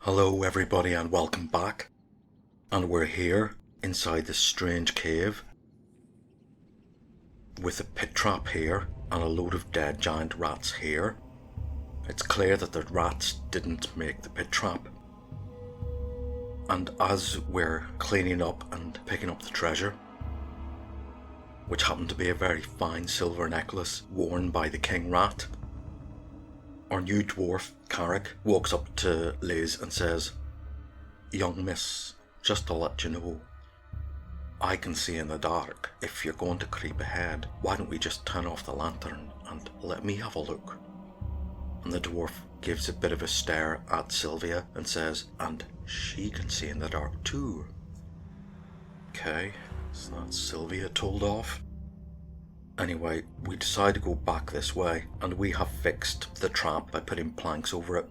Hello everybody and welcome back. And we're here inside this strange cave with a pit trap here and a load of dead giant rats here. It's clear that the rats didn't make the pit trap. And as we're cleaning up and picking up the treasure, which happened to be a very fine silver necklace worn by the king rat, our new dwarf, Carrick, walks up to Liz and says, "Young miss, just to let you know, I can see in the dark. If you're going to creep ahead, why don't we just turn off the lantern and let me have a look?" And the dwarf gives a bit of a stare at Sylvia and says, "And she can see in the dark too." Okay, so that's Sylvia told off. Anyway, we decide to go back this way, and we have fixed the trap by putting planks over it.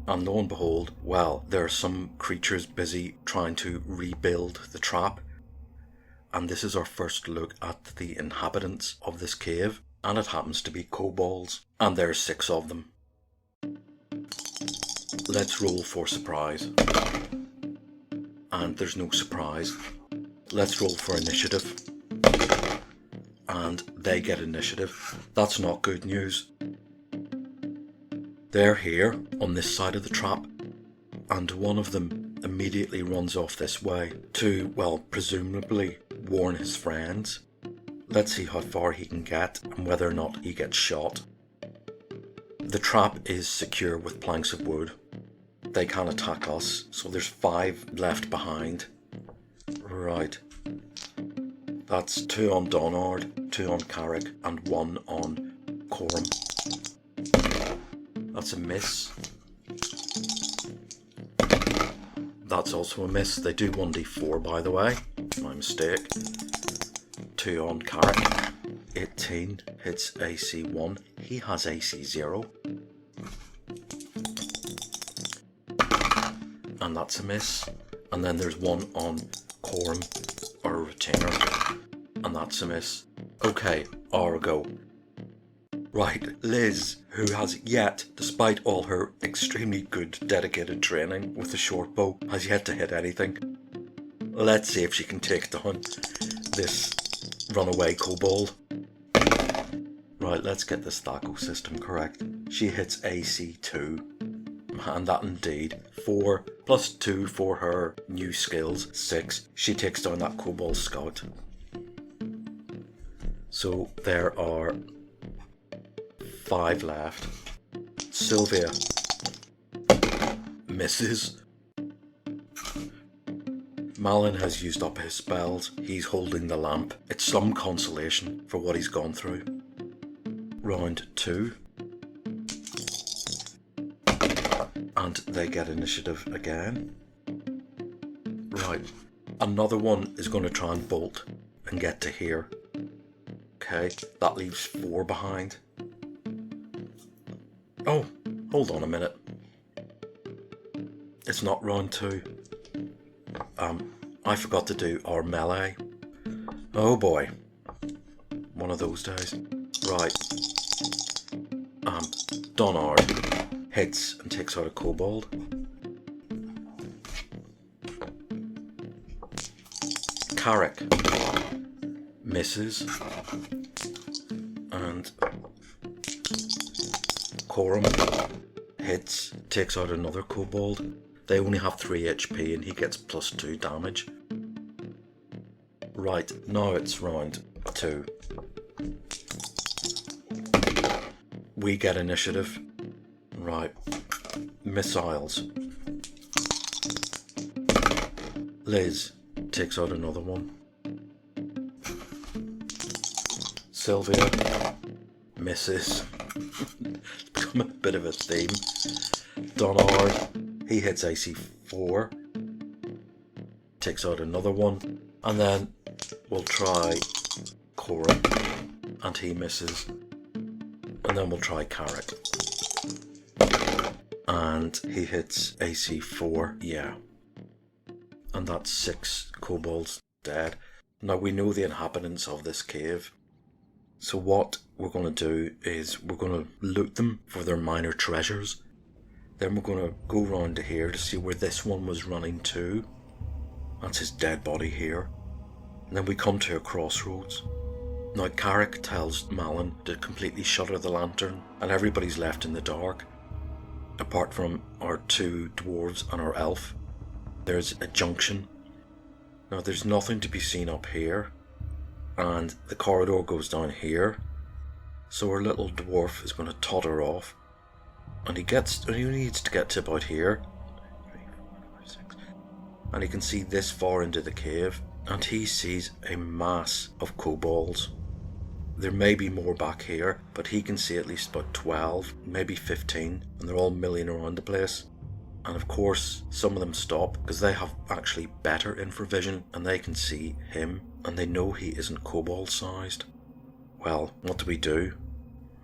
And lo and behold, well, there are some creatures busy trying to rebuild the trap. And this is our first look at the inhabitants of this cave, and it happens to be kobolds, and there's 6 of them. Let's roll for surprise. And there's no surprise. Let's roll for initiative. And they get initiative. That's not good news. They're here on this side of the trap, and one of them immediately runs off this way to, well, presumably warn his friends. Let's see how far he can get and whether or not he gets shot. The trap is secure with planks of wood. They can't attack us, so there's 5 left behind. Right. That's 2 on Donard, 2 on Carrick, and 1 on Coram. That's a miss. That's also a miss. They do 1d4, by the way. My mistake. 2 on Carrick. 18 hits AC 1. He has AC 0. And that's a miss. And then there's 1 on Coram, or Retainer. And that's a miss. Okay, Argo. Right, Liz, who has yet, despite all her extremely good dedicated training with the short bow, has yet to hit anything. Let's see if she can take down this runaway kobold. Right, let's get the Thaco system correct. She hits AC 2. And that indeed. 4 plus 2 for her new skills, 6. She takes down that kobold scout. So there are 5 left. Sylvia misses. Malin has used up his spells. He's holding the lamp. It's some consolation for what he's gone through. Round 2. And they get initiative again. Right. Another one is going to try and bolt and get to here. Okay, that leaves 4 behind. Oh, hold on a minute. It's not round 2. I forgot to do our melee. Oh boy. One of those days. Right. Donard hits and takes out a kobold. Carrick misses. And Coram hits, takes out another kobold. They only have 3 HP and he gets plus 2 damage. Right, now it's round 2. We get initiative. Right. Missiles. Liz takes out another one. Sylvia misses. It's become a bit of a theme. Donard, he hits AC 4. Takes out another one. And then we'll try Coram. And he misses. And then we'll try Carrick. And he hits AC 4, yeah. And that's 6 kobolds dead. Now we know the inhabitants of this cave. So what we're going to do is we're going to loot them for their minor treasures. Then we're going to go round to here to see where this one was running to. That's his dead body here. And then we come to a crossroads. Now Carrick tells Malin to completely shutter the lantern and everybody's left in the dark. Apart from our two dwarves and our elf. There's a junction. Now there's nothing to be seen up here. And the corridor goes down here. So our little dwarf is going to totter off. And he needs to get to about here. 3, 4, 5, 6. And he can see this far into the cave. And he sees a mass of kobolds. There may be more back here, but he can see at least about 12, maybe 15, and they're all milling around the place. And of course, some of them stop because they have actually better infravision and they can see him and they know he isn't kobold sized. Well, what do?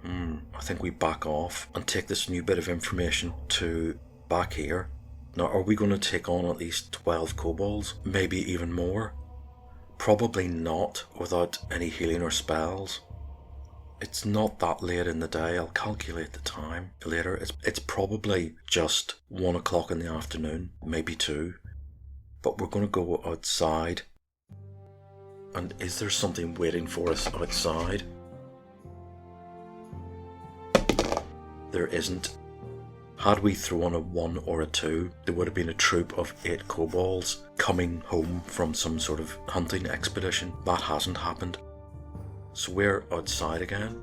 I think we back off and take this new bit of information to back here. Now, are we going to take on at least 12 kobolds? Maybe even more? Probably not without any healing or spells. It's not that late in the day. I'll calculate the time later. It's probably just 1 o'clock in the afternoon, maybe 2. But we're going to go outside. And is there something waiting for us outside? There isn't. Had we thrown a 1 or a 2, there would have been a troop of 8 kobolds coming home from some sort of hunting expedition. That hasn't happened. So we're outside again.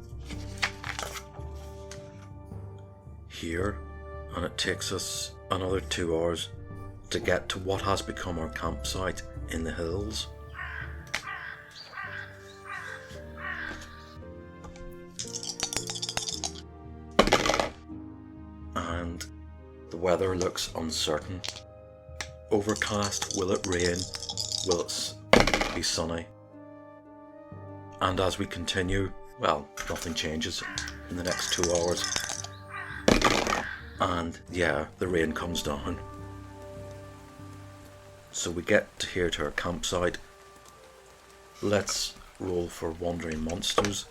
Here. And it takes us another 2 hours to get to what has become our campsite in the hills. And the weather looks uncertain. Overcast. Will it rain? Will it be sunny? And as we continue, well, nothing changes in the next 2 hours. And yeah, the rain comes down. So we get here to our campsite. Let's roll for wandering monsters.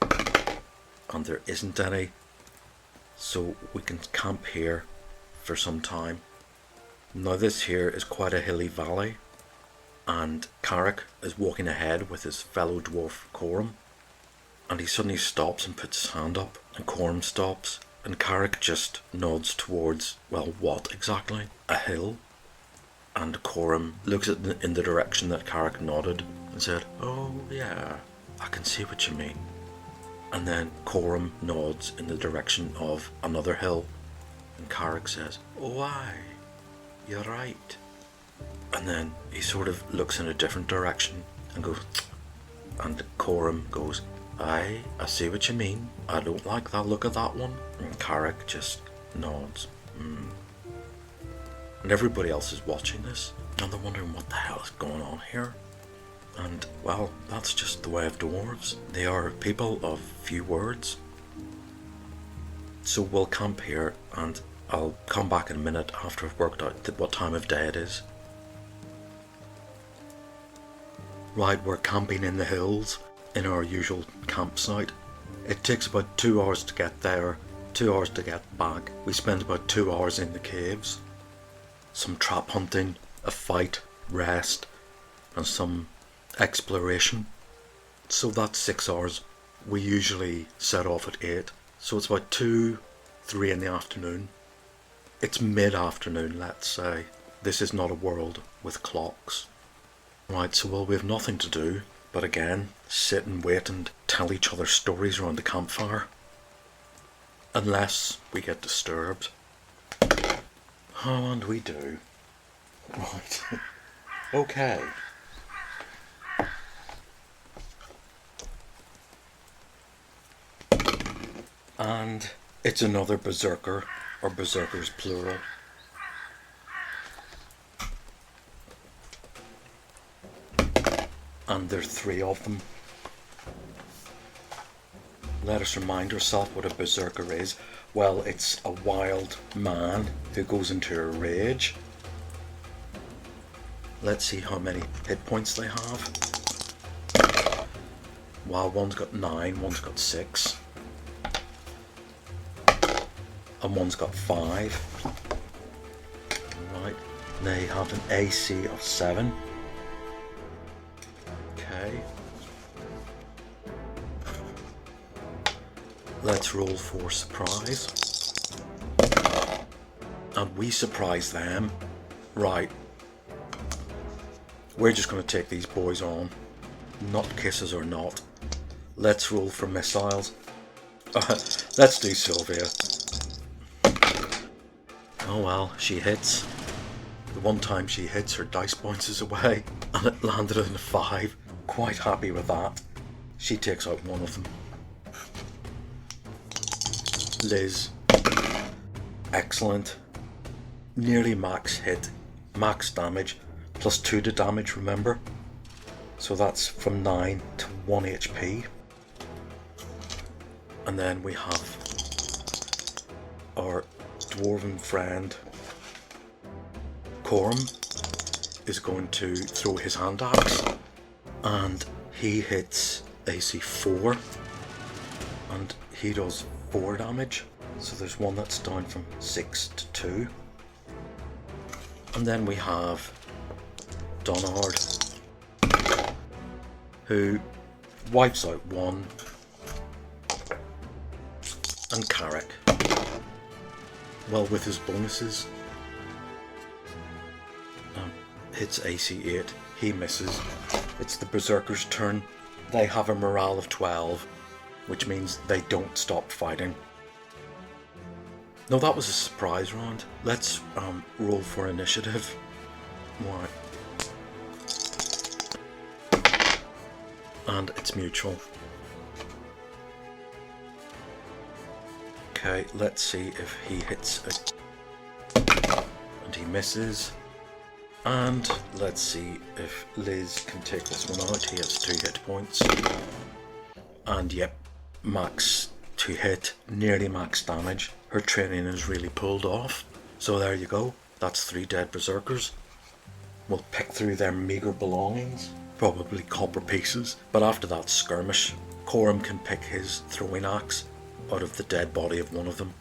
And there isn't any. So we can camp here for some time. Now this here is quite a hilly valley. And Carrick is walking ahead with his fellow dwarf Coram. And he suddenly stops and puts his hand up. And Coram stops. And Carrick just nods towards, well, what exactly? A hill. And Coram looks in the direction that Carrick nodded and said, "Oh yeah, I can see what you mean." And then Coram nods in the direction of another hill. And Carrick says, "Oh aye, you're right." And then he sort of looks in a different direction and goes, and Coram goes, "Aye, I see what you mean. I don't like that look of that one." And Carrick just nods. And everybody else is watching this and they're wondering what the hell is going on here. And well, that's just the way of dwarves. They are people of few words. So we'll camp here and I'll come back in a minute after I've worked out what time of day it is. Right, we're camping in the hills in our usual campsite. It takes about 2 hours to get there, 2 hours to get back. We spend about 2 hours in the caves. Some trap hunting, a fight, rest, and some exploration. So that's 6 hours. We usually set off at 8. So it's about 2, 3 in the afternoon. It's mid-afternoon, let's say. This is not a world with clocks. Right, so well, we have nothing to do but again sit and wait and tell each other stories around the campfire. Unless we get disturbed. Oh, and we do. Right. Okay. And it's another berserker, or berserkers plural. And there's 3 of them. Let us remind ourselves what a berserker is. Well, it's a wild man who goes into a rage. Let's see how many hit points they have. Wow, one's got 9, one's got 6. and one's got 5. Right, they have an AC of 7. Okay. Let's roll for surprise. And we surprise them. Right. We're just going to take these boys on. Nutcases or not. Let's roll for missiles. Let's do Sylvia. Oh well, she hits. The one time she hits, her dice bounces away. And it landed in a 5. Quite happy with that. She takes out one of them. Liz. Excellent. Nearly max hit. Max damage. Plus 2 to damage, remember? So that's from 9 to 1 HP. And then we have our dwarven friend Coram is going to throw his hand axe, and he hits AC 4 and he does 4 damage. So there's one that's down from 6 to 2. And then we have Donard, who wipes out 1, and Carrick, well, with his bonuses, hits AC 8, he misses. It's the berserkers' turn. They have a morale of 12, which means they don't stop fighting. No, that was a surprise round. Let's roll for initiative. Right. And it's mutual. Okay, let's see if he hits it. And he misses. And let's see if Liz can take this one out. He has 2 hit points. And yep, max to hit, nearly max damage. Her training is really pulled off. So there you go. That's 3 dead berserkers. We'll pick through their meagre belongings. Probably copper pieces. But after that skirmish, Coram can pick his throwing axe out of the dead body of one of them.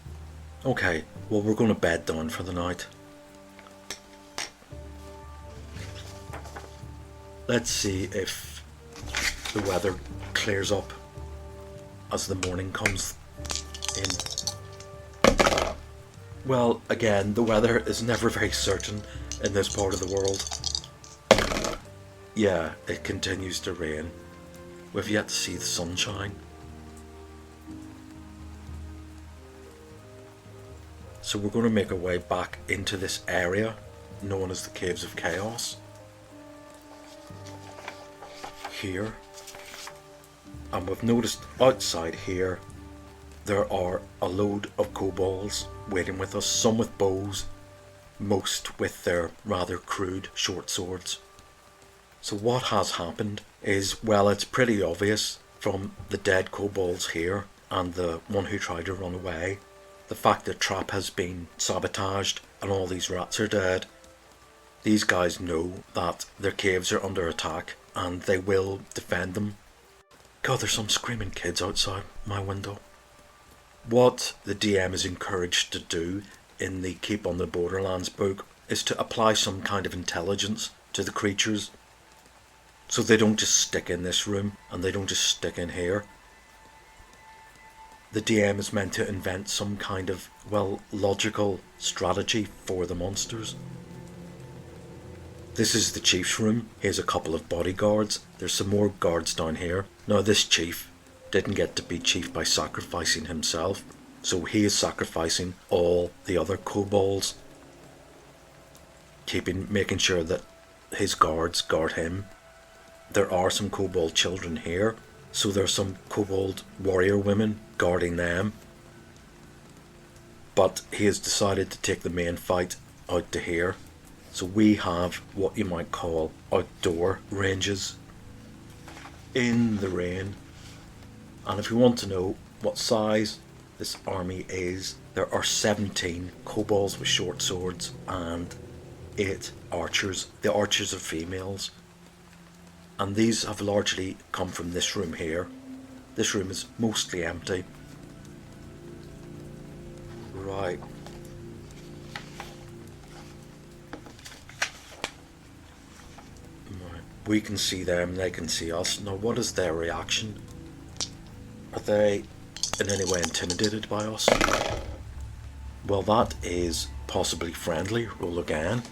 Okay, well, we're going to bed down for the night. Let's see if the weather clears up as the morning comes in. Well, again, the weather is never very certain in this part of the world. Yeah, it continues to rain. We've yet to see the sunshine. So we're going to make our way back into this area known as the Caves of Chaos. Here. And we've noticed outside here there are a load of kobolds waiting with us, some with bows, most with their rather crude short swords. So what has happened is, well, it's pretty obvious from the dead kobolds here and the one who tried to run away. The fact that trap has been sabotaged and all these rats are dead. These guys know that their caves are under attack and they will defend them. God, there's some screaming kids outside my window. What the DM is encouraged to do in the Keep on the Borderlands book is to apply some kind of intelligence to the creatures, so they don't just stick in this room and they don't just stick in here. The DM is meant to invent some kind of, well, logical strategy for the monsters. This is the chief's room. Here's a couple of bodyguards. There's some more guards down here. Now this chief didn't get to be chief by sacrificing himself, so he is sacrificing all the other kobolds, making sure that his guards guard him. There are some kobold children here, so there's some kobold warrior women guarding them. But he has decided to take the main fight out to here. So we have what you might call outdoor ranges in the rain. And if you want to know what size this army is, there are 17 kobolds with short swords and 8 archers. The archers are females. And these have largely come from this room here. This room is mostly empty. Right. We can see them, they can see us. Now, what is their reaction? Are they in any way intimidated by us? Well, that is possibly friendly. Roll again.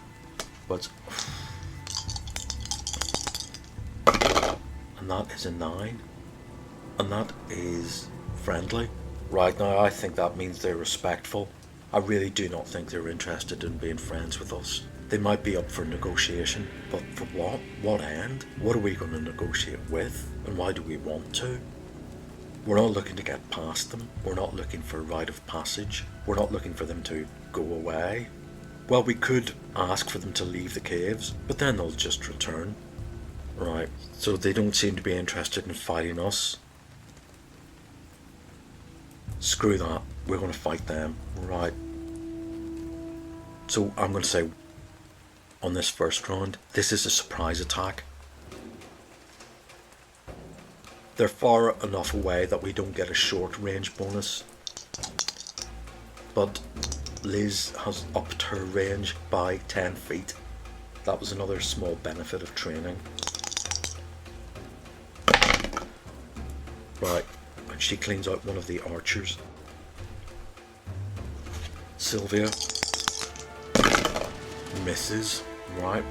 But... and that is a 9. And that is friendly. Right, now I think that means they're respectful. I really do not think they're interested in being friends with us. They might be up for negotiation, but for what? What end? What are we going to negotiate with? And why do we want to? We're not looking to get past them. We're not looking for a rite of passage. We're not looking for them to go away. Well, we could ask for them to leave the caves, but then they'll just return. Right, so they don't seem to be interested in fighting us. Screw that. We're going to fight them. Right. So I'm going to say, on this first round, this is a surprise attack. They're far enough away that we don't get a short range bonus. But Liz has upped her range by 10 feet. That was another small benefit of training. Right, and she cleans out one of the archers. Sylvia misses. Right,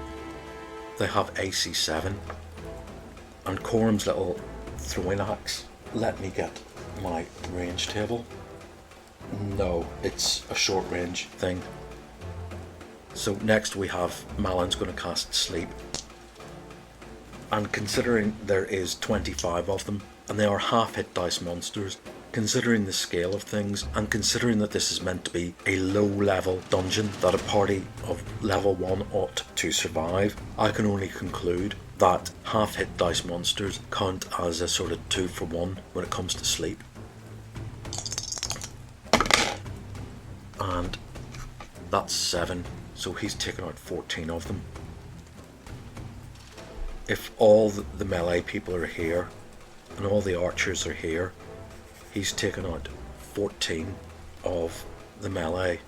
they have AC 7. And Corum's little throwing axe. Let me get my range table. No, it's a short range thing. So next we have Malon's going to cast Sleep. And considering there is 25 of them, and they are half hit dice monsters, considering the scale of things, and considering that this is meant to be a low level dungeon that a party of level 1 ought to survive, I can only conclude that half hit dice monsters count as a sort of 2-for-1 when it comes to sleep. And that's 7, so he's taken out 14 of them. If all the melee people are here, and all the archers are here, he's taken out 14 of the melee.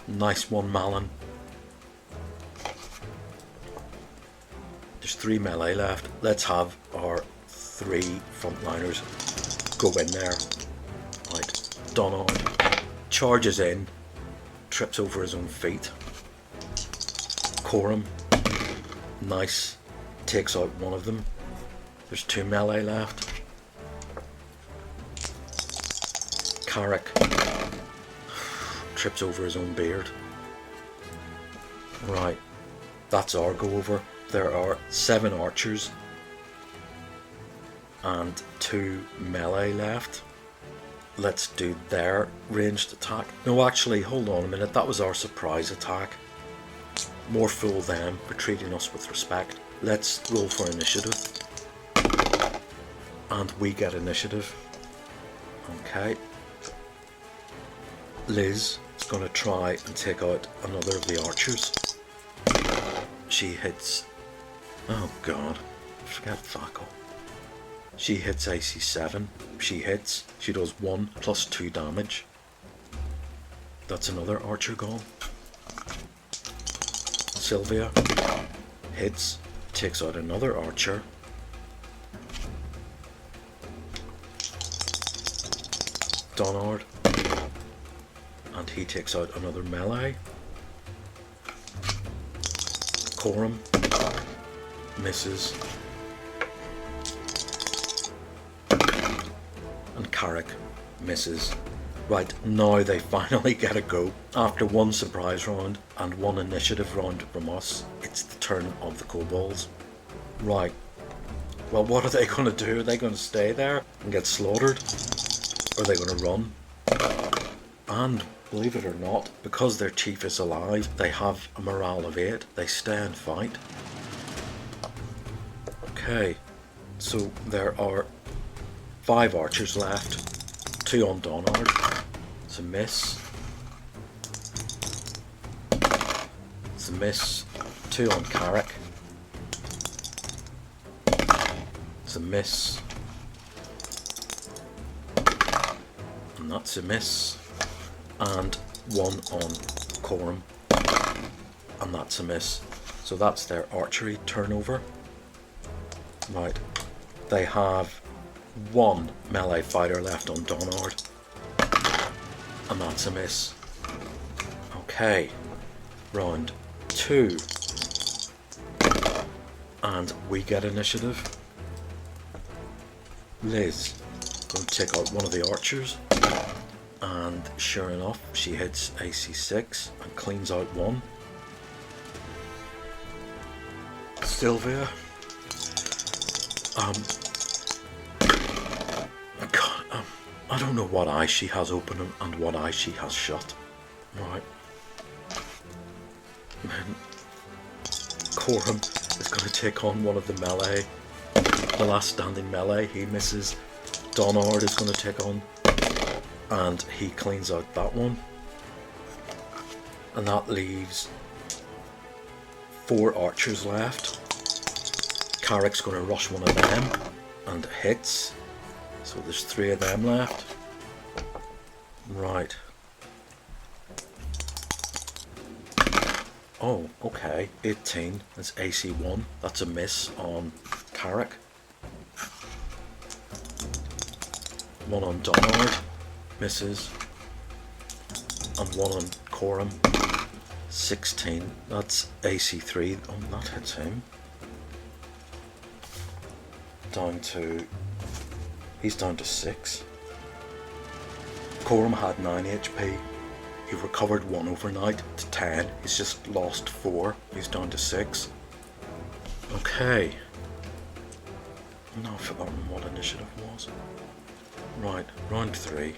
Nice one, Malon. There's 3 melee left. Let's have our 3 frontliners go in there. Right, Donald charges in, trips over his own feet. Corum, nice, takes out one of them. There's 2 melee left. Carrick trips over his own beard. Right, that's our go over. There are 7 archers and 2 melee left. Let's do their ranged attack. No, actually, hold on a minute. That was our surprise attack. More fool them for treating us with respect. Let's roll for initiative. And we get initiative. Okay. Liz is going to try and take out another of the archers. She hits... oh god, forget Fackle. She hits AC 7. She hits. She does 1 plus 2 damage. That's another archer gone. Sylvia hits, takes out another archer. Donard, and he takes out another melee. Corum misses, and Carrick misses. Right, now they finally get a go. After 1 surprise round and 1 initiative round from us, it's the turn of the kobolds. Right, well, what are they going to do? Are they going to stay there and get slaughtered? Or are they going to run? And believe it or not, because their chief is alive, they have a morale of 8. They stay and fight. Okay, so there are 5 archers left. 2 on Donard. It's a miss. It's a miss. 2 on Carrick. It's a miss. And that's a miss. And one on Coram, and that's a miss. So that's their archery turnover. Right, they have one melee fighter left on Donard, and that's a miss. Okay, round 2, and we get initiative. Liz going to take out one of the archers, and sure enough she hits AC 6 and cleans out one. Sylvia, God, I don't know what eye she has open and what eye she has shut. Right. Then Coram is going to take on one of the melee, the last standing melee. He misses. Donard is going to take on, and he cleans out that one, and that leaves 4 archers left. Carrick's going to rush one of them and hits, so there's 3 of them left. Right. Oh, okay, 18, that's AC 1, that's a miss on Carrick. One on Donard, misses, and one on Coram, 16, that's AC 3, oh, that hits him. He's down to 6. Coram had 9 HP. He recovered 1 overnight to 10. He's just lost 4. He's down to 6. Okay. Now I've forgotten what initiative was. Right, round 3.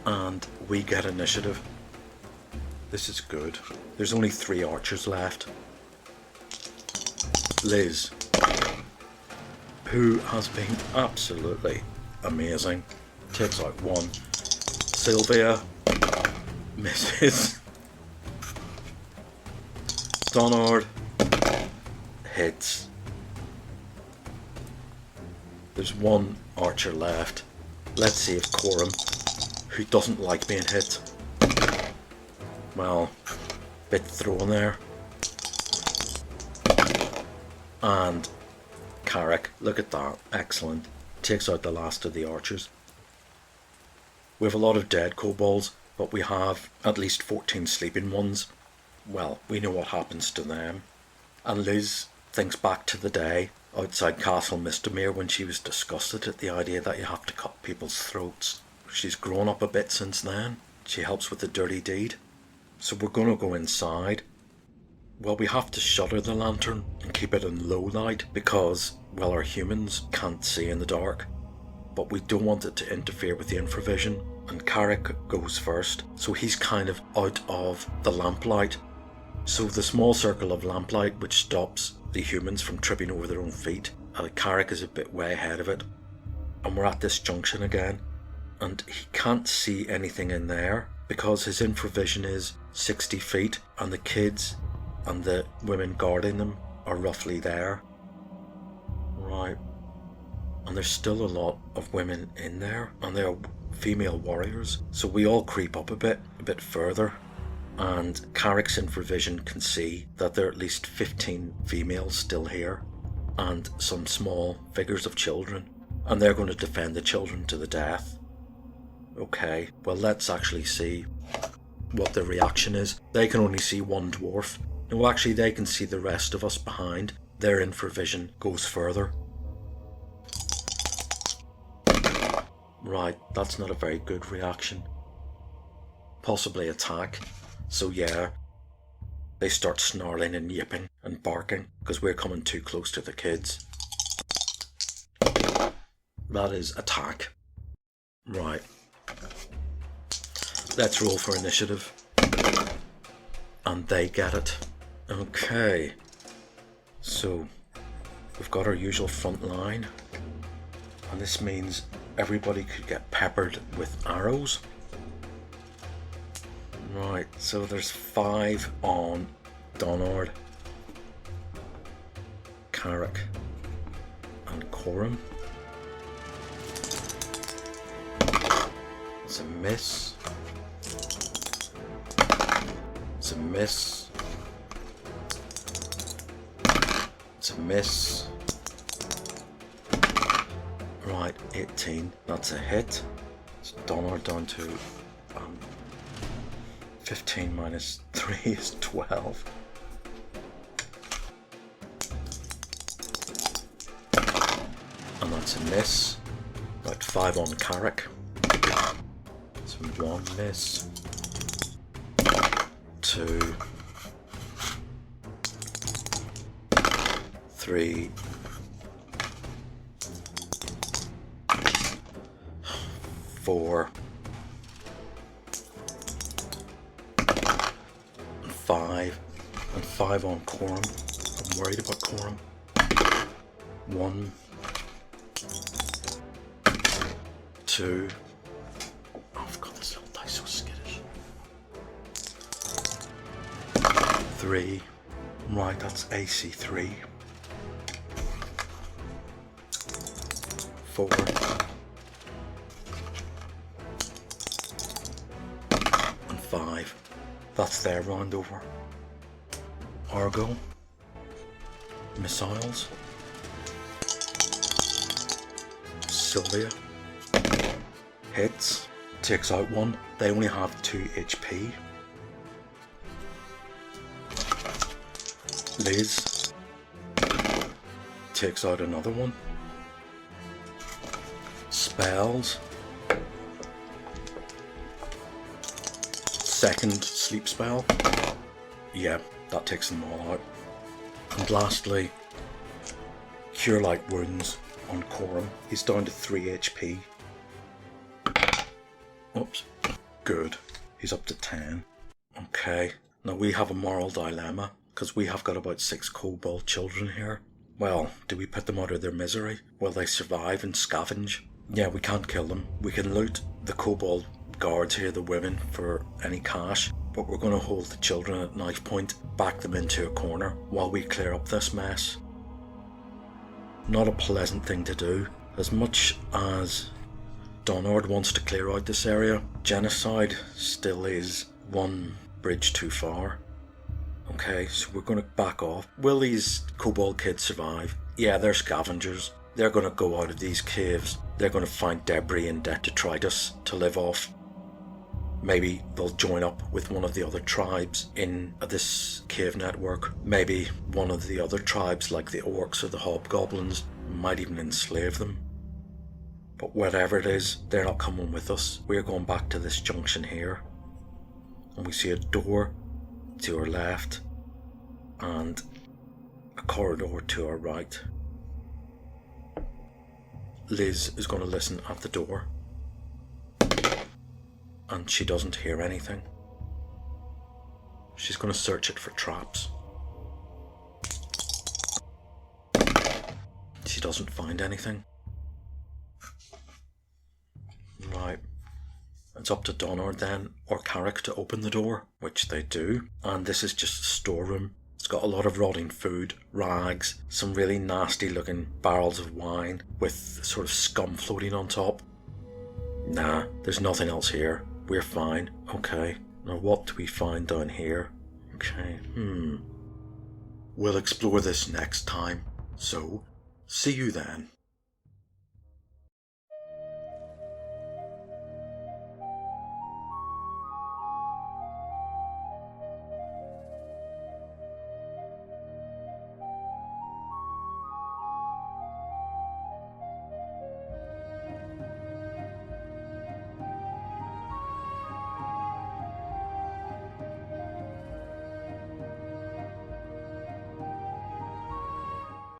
And we get initiative. This is good. There's only 3 archers left. Liz, who has been absolutely amazing, takes out 1. Sylvia misses. Donard hits. There's 1 archer left. Let's see if Coram, who doesn't like being hit, well, bit thrown there. And Carrick, look at that, excellent, takes out the last of the archers. We have a lot of dead kobolds, but we have at least 14 sleeping ones. Well, we know what happens to them. And Liz thinks back to the day outside Castle Mistamere when she was disgusted at the idea that you have to cut people's throats. She's grown up a bit since then. She helps with the dirty deed. So we're going to go inside. Well, we have to shutter the lantern and keep it in low light because, well, our humans can't see in the dark. But we don't want it to interfere with the infravision, and Carrick goes first, so he's kind of out of the lamplight. So the small circle of lamplight which stops the humans from tripping over their own feet, Carrick is a bit way ahead of it. And we're at this junction again, and he can't see anything in there because his infravision is 60 feet, and the kids and the women guarding them are roughly there. Right. And there's still a lot of women in there, and they are female warriors. So we all creep up a bit further, and Carrick's infravision can see that there are at least 15 females still here, and some small figures of children, and they're going to defend the children to the death. Okay, well, let's actually see what the reaction is. They can only see 1 dwarf. No, actually, they can see the rest of us behind. Their infravision goes further. Right, that's not a very good reaction. Possibly attack. So yeah, they start snarling and yipping and barking because we're coming too close to the kids. That is attack. Right. Let's roll for initiative. And they get it. Okay. So, we've got our usual front line. And this means everybody could get peppered with arrows. Right, so there's 5 on Donard, Carrick, and Coram. It's a miss. It's a miss. It's a miss. Right, 18. That's a hit. It's Donald down to 15 minus 3 is 12. And that's a miss. Right, 5 on Carrick. So 1 miss. 2. 3. 4. 5. And 5 on Quorum. I'm worried about Quorum. 1. 2. Oh, I've got this little dice so skittish. 3. Right, that's AC 3. 4. And 5. That's their round over. Argo. Missiles. Sylvia. Hits. Takes out 1. They only have 2 HP. Liz. Takes out another 1. Spells. Second sleep spell. Yeah, that takes them all out. And lastly, Cure Light Wounds on Quorum. He's down to 3 HP. Oops. Good. He's up to 10. Okay. Now we have a moral dilemma, because we have got about 6 kobold children here. Well, do we put them out of their misery? Will they survive and scavenge? Yeah, we can't kill them. We can loot the kobold guards here, the women, for any cash, but we're going to hold the children at knife point, back them into a corner while we clear up this mess. Not a pleasant thing to do. As much as Donard wants to clear out this area, genocide still is one bridge too far. Okay, so we're going to back off. Will these kobold kids survive? Yeah, they're scavengers. They're going to go out of these caves. They're going to find debris and detritus to live off. Maybe they'll join up with one of the other tribes in this cave network. Maybe one of the other tribes, like the orcs or the hobgoblins, might even enslave them. But whatever it is, they're not coming with us. We're going back to this junction here. And we see a door to our left and a corridor to our right. Liz is going to listen at the door. And she doesn't hear anything. She's going to search it for traps. She doesn't find anything. Right. It's up to Donard then, or Carrick, to open the door, which they do. And this is just a storeroom. It's got a lot of rotting food, rags, some really nasty looking barrels of wine with sort of scum floating on top. Nah, there's nothing else here. We're fine. Okay. Now what do we find down here? Okay. We'll explore this next time. So, see you then.